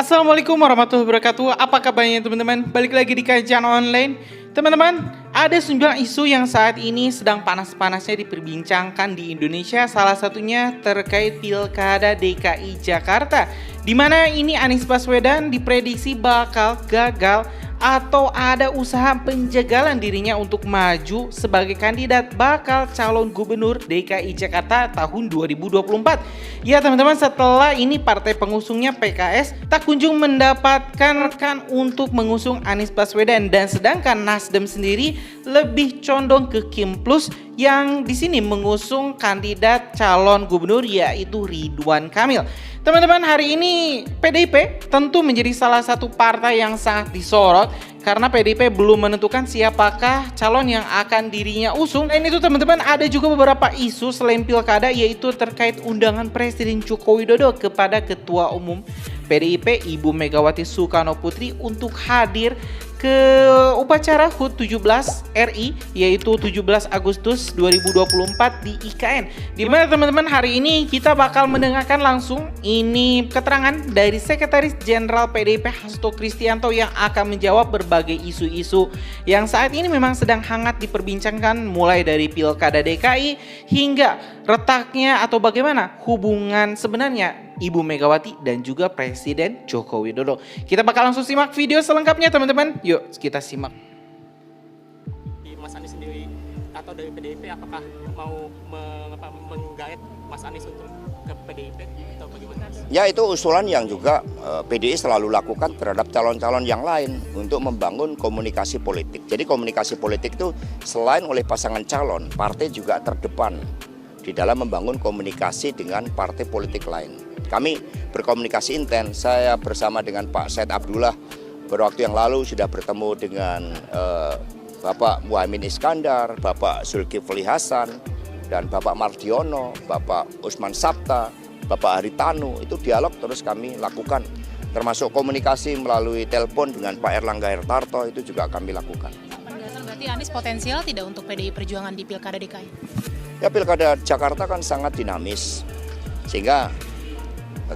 Assalamualaikum warahmatullahi wabarakatuh. Apa kabarnya teman-teman? Balik lagi di kajian online. Teman-teman, ada 9 isu yang saat ini sedang panas-panasnya diperbincangkan di Indonesia. Salah satunya terkait Pilkada DKI Jakarta, di mana ini Anies Baswedan diprediksi bakal gagal atau ada usaha penjagalan dirinya untuk maju sebagai kandidat bakal calon gubernur DKI Jakarta tahun 2024. Ya teman-teman, setelah ini partai pengusungnya PKS tak kunjung mendapatkan rekan untuk mengusung Anies Baswedan, dan sedangkan Nasdem sendiri lebih condong ke Kim Plus yang di sini mengusung kandidat calon gubernur yaitu Ridwan Kamil. Teman-teman, hari ini PDIP tentu menjadi salah satu partai yang sangat disorot karena PDIP belum menentukan siapakah calon yang akan dirinya usung. Dan itu teman-teman, ada juga beberapa isu selain pilkada, yaitu terkait undangan Presiden Joko Widodo kepada Ketua Umum PDIP Ibu Megawati Soekarno Putri untuk hadir ke upacara HUT 17 RI yaitu 17 Agustus 2024 di IKN. Dimana teman-teman, hari ini kita bakal mendengarkan langsung ini keterangan dari Sekretaris Jenderal PDIP Hasto Kristianto yang akan menjawab berbagai isu-isu yang saat ini memang sedang hangat diperbincangkan, mulai dari Pilkada DKI hingga retaknya atau bagaimana hubungan sebenarnya Ibu Megawati dan juga Presiden Joko Widodo. Kita bakal langsung simak video selengkapnya teman-teman. Yuk kita simak. Mas Anies sendiri atau dari PDIP apakah mau menggait Mas Anies untuk ke PDIP atau bagaimana? Ya, itu usulan yang juga PDI selalu lakukan terhadap calon-calon yang lain untuk membangun komunikasi politik. Jadi komunikasi politik itu selain oleh pasangan calon, partai juga terdepan di dalam membangun komunikasi dengan partai politik lain. Kami berkomunikasi intens. Saya bersama dengan Pak Said Abdullah beberapa waktu yang lalu sudah bertemu dengan Bapak Muhaimin Iskandar, Bapak Zulkifli Hasan, dan Bapak Mardiono, Bapak Usman Sabta, Bapak Haritanu. Itu dialog terus kami lakukan, termasuk komunikasi melalui telepon dengan Pak Erlangga Hartarto, itu juga kami lakukan. Berarti Anies potensial tidak untuk PDI Perjuangan di Pilkada DKI? Ya, Pilkada Jakarta kan sangat dinamis, sehingga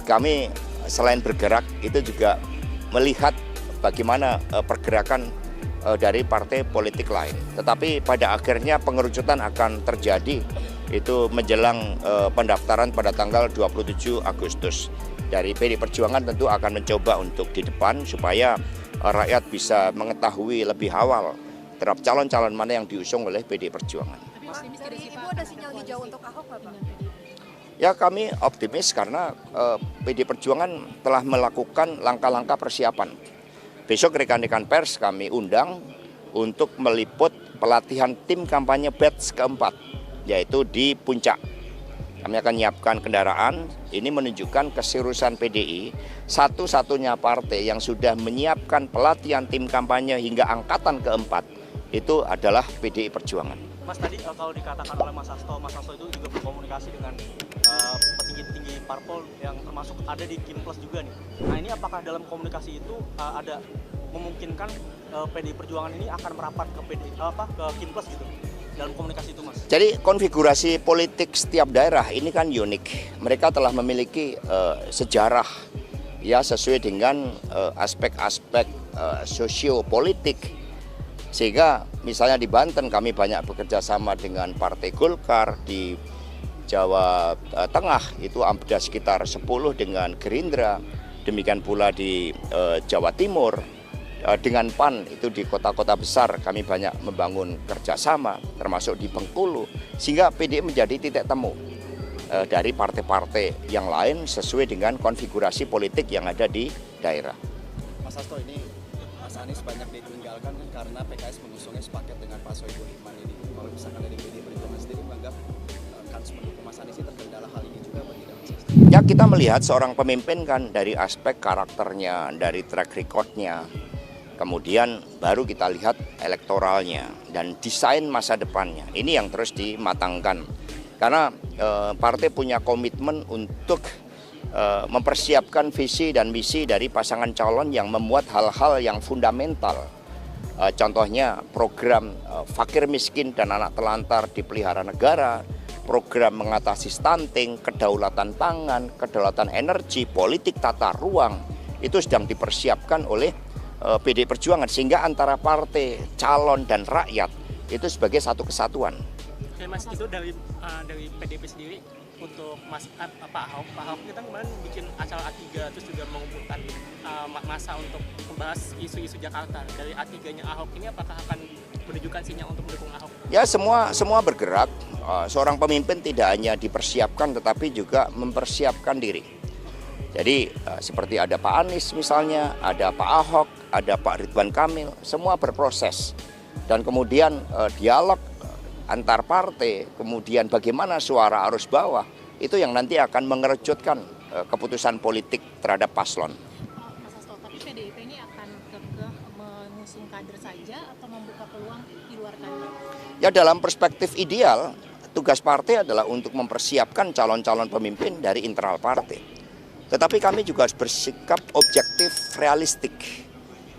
kami selain bergerak itu juga melihat bagaimana pergerakan dari partai politik lain. Tetapi pada akhirnya pengerucutan akan terjadi itu menjelang pendaftaran pada tanggal 27 Agustus. Dari PDI Perjuangan tentu akan mencoba untuk di depan supaya rakyat bisa mengetahui lebih awal terhadap calon-calon mana yang diusung oleh PDI Perjuangan. Dari Ibu ada sinyal hijau untuk Ahok nggak, Pak? Ya, kami optimis karena PDI Perjuangan telah melakukan langkah-langkah persiapan. Besok rekan-rekan pers kami undang untuk meliput pelatihan tim kampanye batch keempat, yaitu di Puncak. Kami akan menyiapkan kendaraan. Ini menunjukkan keseriusan PDI, satu-satunya partai yang sudah menyiapkan pelatihan tim kampanye hingga angkatan keempat, itu adalah PDI Perjuangan. Mas, tadi kalau dikatakan oleh Mas Hasto itu juga berkomunikasi dengan petinggi-petinggi parpol yang termasuk ada di Kim Plus juga nih. Nah, ini apakah dalam komunikasi itu ada memungkinkan PDI Perjuangan ini akan merapat ke Kim Plus gitu dalam komunikasi itu, Mas? Jadi konfigurasi politik setiap daerah ini kan unik. Mereka telah memiliki sejarah ya sesuai dengan aspek-aspek sosiopolitik. Sehingga misalnya di Banten kami banyak bekerja sama dengan Partai Golkar, di Jawa Tengah itu ada sekitar 10 dengan Gerindra, demikian pula di Jawa Timur dengan PAN, itu di kota-kota besar kami banyak membangun kerjasama, termasuk di Bengkulu, sehingga PDI menjadi titik temu dari partai-partai yang lain sesuai dengan konfigurasi politik yang ada di daerah. Mas Hasto, ini Mas Anies banyak ditinggalkan karena PKS mengusungnya sepaket dengan Pak Soebul Iman ini. Kalau misalkan dari PDI Perjuangan sendiri menganggap kans mendukung Mas Anies ini terkendala hal ini juga bagi Mas Hasto? Ya, kita melihat seorang pemimpin kan dari aspek karakternya, dari track recordnya, kemudian baru kita lihat elektoralnya dan desain masa depannya. Ini yang terus dimatangkan karena partai punya komitmen untuk mempersiapkan visi dan misi dari pasangan calon yang memuat hal-hal yang fundamental. Contohnya program fakir miskin dan anak telantar dipelihara negara, program mengatasi stunting, kedaulatan pangan, kedaulatan energi, politik tata ruang. itu sedang dipersiapkan oleh PDI Perjuangan, sehingga antara partai, calon, dan rakyat itu sebagai satu kesatuan. Oke Mas, itu dari PDIP sendiri untuk Pak Ahok kita kemarin bikin acara A3 terus juga mengumpulkan massa untuk membahas isu-isu Jakarta. Dari A3-nya Ahok ini apakah akan menunjukkan sinyal untuk mendukung Ahok? Ya, semua bergerak. Seorang pemimpin tidak hanya dipersiapkan tetapi juga mempersiapkan diri. Jadi seperti ada Pak Anies misalnya, ada Pak Ahok, ada Pak Ridwan Kamil, semua berproses. Dan kemudian dialog antar partai, kemudian bagaimana suara arus bawah, itu yang nanti akan mengerucutkan keputusan politik terhadap paslon. Mas Hasto, tapi PDIP ini akan kekeh mengusung kader saja atau membuka peluang di luar kader? Ya, dalam perspektif ideal, tugas partai adalah untuk mempersiapkan calon-calon pemimpin dari internal partai. Tetapi kami juga harus bersikap objektif, realistik.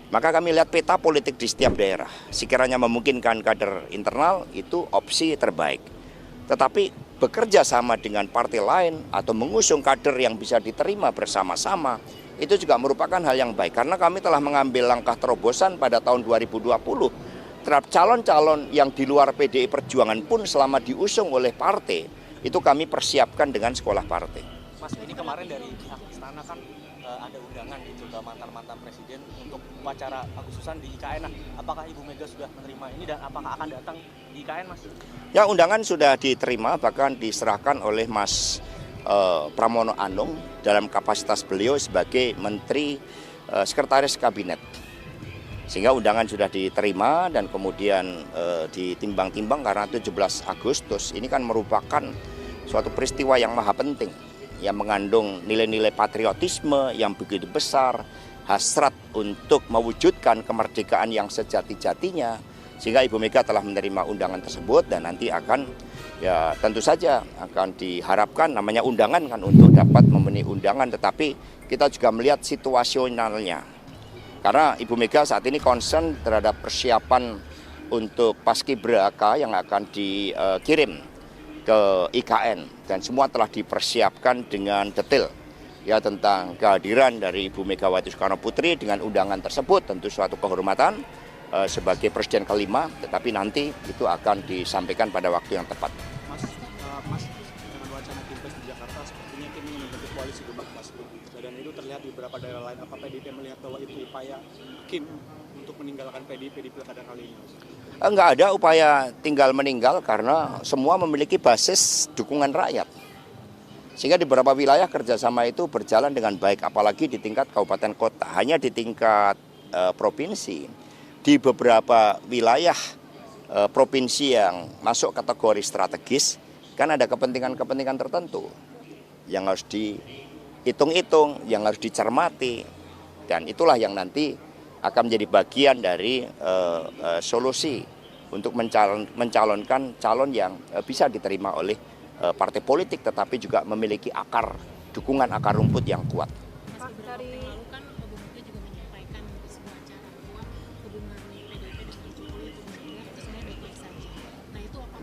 Maka kami lihat peta politik di setiap daerah. Sekiranya memungkinkan kader internal, itu opsi terbaik. Tetapi bekerja sama dengan partai lain atau mengusung kader yang bisa diterima bersama-sama, itu juga merupakan hal yang baik. Karena kami telah mengambil langkah terobosan pada tahun 2020 terhadap calon-calon yang di luar PDI Perjuangan pun selama diusung oleh partai, itu kami persiapkan dengan sekolah partai. Mas, ini kemarin dari pihak istana kan ada undangan gitu ke mantan-mantan presiden untuk upacara Agustusan di IKN. Nah, apakah Ibu Mega sudah menerima ini dan apakah akan datang di IKN, Mas? Ya, undangan sudah diterima, bahkan diserahkan oleh Mas Pramono Anung dalam kapasitas beliau sebagai Menteri Sekretaris Kabinet. Sehingga undangan sudah diterima dan kemudian ditimbang-timbang karena 17 Agustus ini kan merupakan suatu peristiwa yang maha penting, yang mengandung nilai-nilai patriotisme yang begitu besar, hasrat untuk mewujudkan kemerdekaan yang sejati-jatinya, sehingga Ibu Mega telah menerima undangan tersebut dan nanti akan, ya tentu saja akan diharapkan, namanya undangan kan untuk dapat memenuhi undangan, tetapi kita juga melihat situasionalnya. Karena Ibu Mega saat ini concern terhadap persiapan untuk Paskibraka yang akan dikirim ke IKN dan semua telah dipersiapkan dengan detail ya tentang kehadiran dari Ibu Megawati Soekarno Putri dengan undangan tersebut, tentu suatu kehormatan sebagai presiden kelima, tetapi nanti itu akan disampaikan pada waktu yang tepat. Mas, dengan wacana Pilpres di Jakarta sepertinya kini membentuk koalisi gebak Mas, dan itu terlihat di beberapa daerah lain. Apa PDIP melihat bahwa itu upaya Kim untuk meninggalkan PDIP di pilkada kali ini, Mas? Enggak ada upaya tinggal meninggal karena semua memiliki basis dukungan rakyat. Sehingga di beberapa wilayah kerjasama itu berjalan dengan baik, apalagi di tingkat kabupaten kota. Hanya di tingkat provinsi, di beberapa wilayah provinsi yang masuk kategori strategis, kan ada kepentingan-kepentingan tertentu yang harus dihitung-hitung, yang harus dicermati. Dan itulah yang nanti akan menjadi bagian dari solusi untuk mencalonkan calon yang bisa diterima oleh partai politik tetapi juga memiliki dukungan akar rumput yang kuat. Mas, beberapa waktu yang lalu kan Bu Mega juga menyampaikan di sebuah acara bahwa hubungan PDIP dengan Jokowi itu sebenarnya baik-baik saja. Nah, itu apa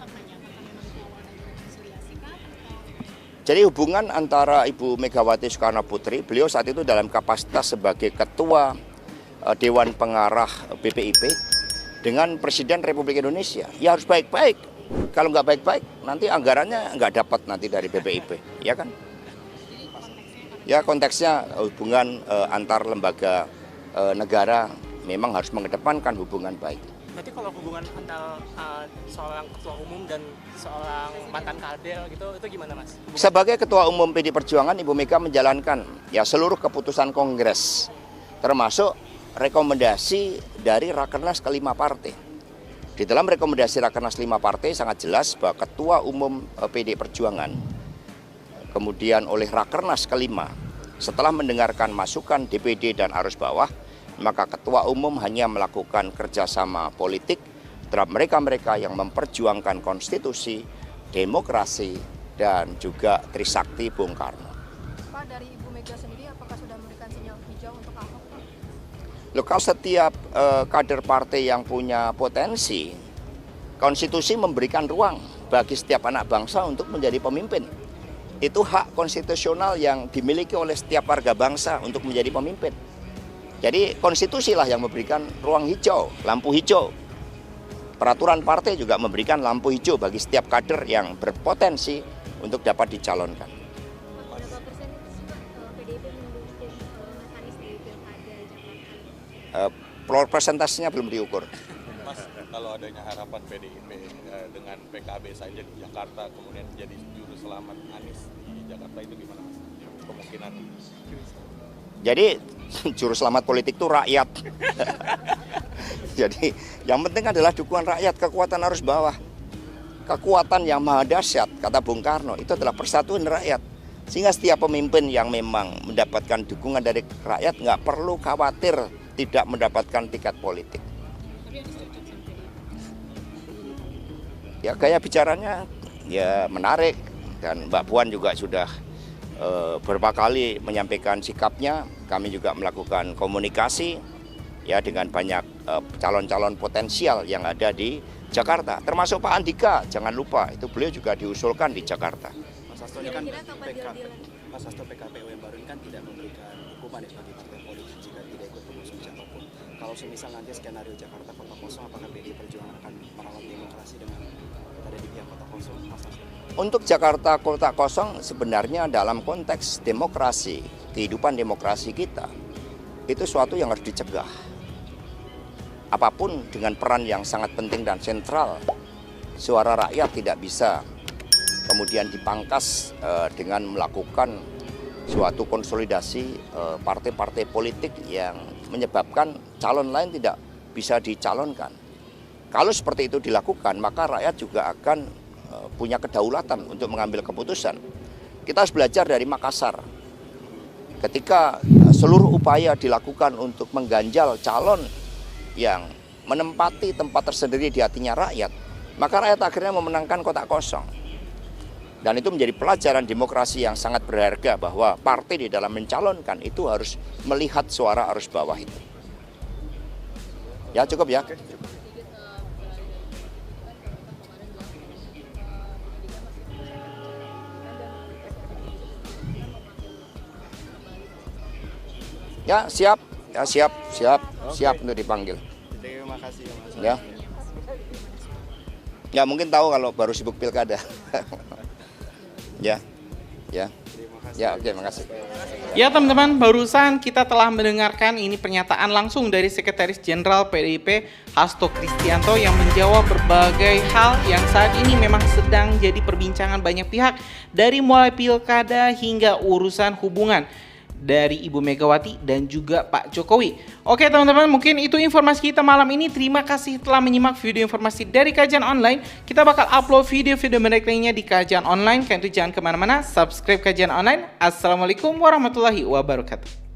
maknanya? Apakah memang itu awal dari rekonsiliasi kah atau? Jadi hubungan antara Ibu Megawati Soekarno Putri, beliau saat itu dalam kapasitas sebagai Ketua Dewan Pengarah BPIP dengan Presiden Republik Indonesia, ya harus baik-baik. Kalau nggak baik-baik, nanti anggarannya nggak dapat nanti dari BPIP, ya kan? Ya konteksnya hubungan antar lembaga negara memang harus mengedepankan hubungan baik. Berarti kalau hubungan antara seorang ketua umum dan seorang mantan kader gitu, itu gimana Mas? Sebagai Ketua Umum PDI Perjuangan, Ibu Mega menjalankan ya seluruh keputusan Kongres, termasuk rekomendasi dari Rakernas kelima partai. Di dalam rekomendasi Rakernas 5 partai sangat jelas bahwa Ketua Umum PDI Perjuangan kemudian oleh Rakernas kelima setelah mendengarkan masukan DPD dan arus bawah, maka Ketua Umum hanya melakukan kerjasama politik terhadap mereka-mereka yang memperjuangkan konstitusi, demokrasi, dan juga Trisakti Bung Karno. Pak, dari Ibu Mega sendiri apakah sudah memberikan sinyal hijau untuk Ahok, Pak? Loh, kalau setiap kader partai yang punya potensi, konstitusi memberikan ruang bagi setiap anak bangsa untuk menjadi pemimpin. Itu hak konstitusional yang dimiliki oleh setiap warga bangsa untuk menjadi pemimpin. Jadi konstitusilah yang memberikan ruang hijau, lampu hijau. Peraturan partai juga memberikan lampu hijau bagi setiap kader yang berpotensi untuk dapat dicalonkan. Berapa persen itu sih Pak PDIP mendukung Mas Anies di Pilkada Jakarta? Persentasenya belum diukur. Mas, kalau adanya harapan PDIP dengan PKB saja di Jakarta kemudian jadi juru selamat Anies di Jakarta itu gimana Mas? Kemungkinan. Jadi juru selamat politik itu rakyat. Jadi yang penting adalah dukungan rakyat, kekuatan arus bawah. Kekuatan yang maha dahsyat, kata Bung Karno, itu adalah persatuan rakyat. Sehingga setiap pemimpin yang memang mendapatkan dukungan dari rakyat nggak perlu khawatir tidak mendapatkan tiket politik. Ya gaya bicaranya ya menarik, dan Mbak Puan juga sudah beberapa kali menyampaikan sikapnya. Kami juga melakukan komunikasi ya dengan banyak calon-calon potensial yang ada di Jakarta, termasuk Pak Andika. Jangan lupa itu beliau juga diusulkan di Jakarta. Mas Hasto ini kan Kira-kira kapan deal-dealan? Mas Hasto PKPU yang baru ini kan tidak memberikan hukuman bagi partai politik jika tidak ikut mengusung siapapun. Kalau semisal nanti skenario Jakarta kota kosong, apakah PDI Perjuangan akan merawat demokrasi dengan berada di pihak kota kosong, Mas Hasto? Untuk Jakarta kota kosong sebenarnya dalam konteks demokrasi, kehidupan demokrasi kita, itu suatu yang harus dicegah. Apapun dengan peran yang sangat penting dan sentral, suara rakyat tidak bisa kemudian dipangkas dengan melakukan suatu konsolidasi partai-partai politik yang menyebabkan calon lain tidak bisa dicalonkan. Kalau seperti itu dilakukan, maka rakyat juga akan punya kedaulatan untuk mengambil keputusan. Kita harus belajar dari Makassar. Ketika seluruh upaya dilakukan untuk mengganjal calon yang menempati tempat tersendiri di hatinya rakyat, maka rakyat akhirnya memenangkan kotak kosong. Dan itu menjadi pelajaran demokrasi yang sangat berharga, bahwa partai di dalam mencalonkan itu harus melihat suara arus bawah itu. Ya cukup ya. Ya siap, siap untuk dipanggil. Terima kasih Mas. Ya. Ya mungkin tahu kalau baru sibuk pilkada. Ya. Ya, oke, makasih. Ya teman-teman, barusan kita telah mendengarkan ini pernyataan langsung dari Sekretaris Jenderal PDIP Hasto Kristianto yang menjawab berbagai hal yang saat ini memang sedang jadi perbincangan banyak pihak, dari mulai pilkada hingga urusan hubungan dari Ibu Megawati dan juga Pak Jokowi. Oke teman-teman, mungkin itu informasi kita malam ini. Terima kasih telah menyimak video informasi dari Kajian Online. Kita bakal upload video-video menarik lainnya di Kajian Online. Kalian tuh jangan kemana-mana, subscribe Kajian Online. Assalamualaikum warahmatullahi wabarakatuh.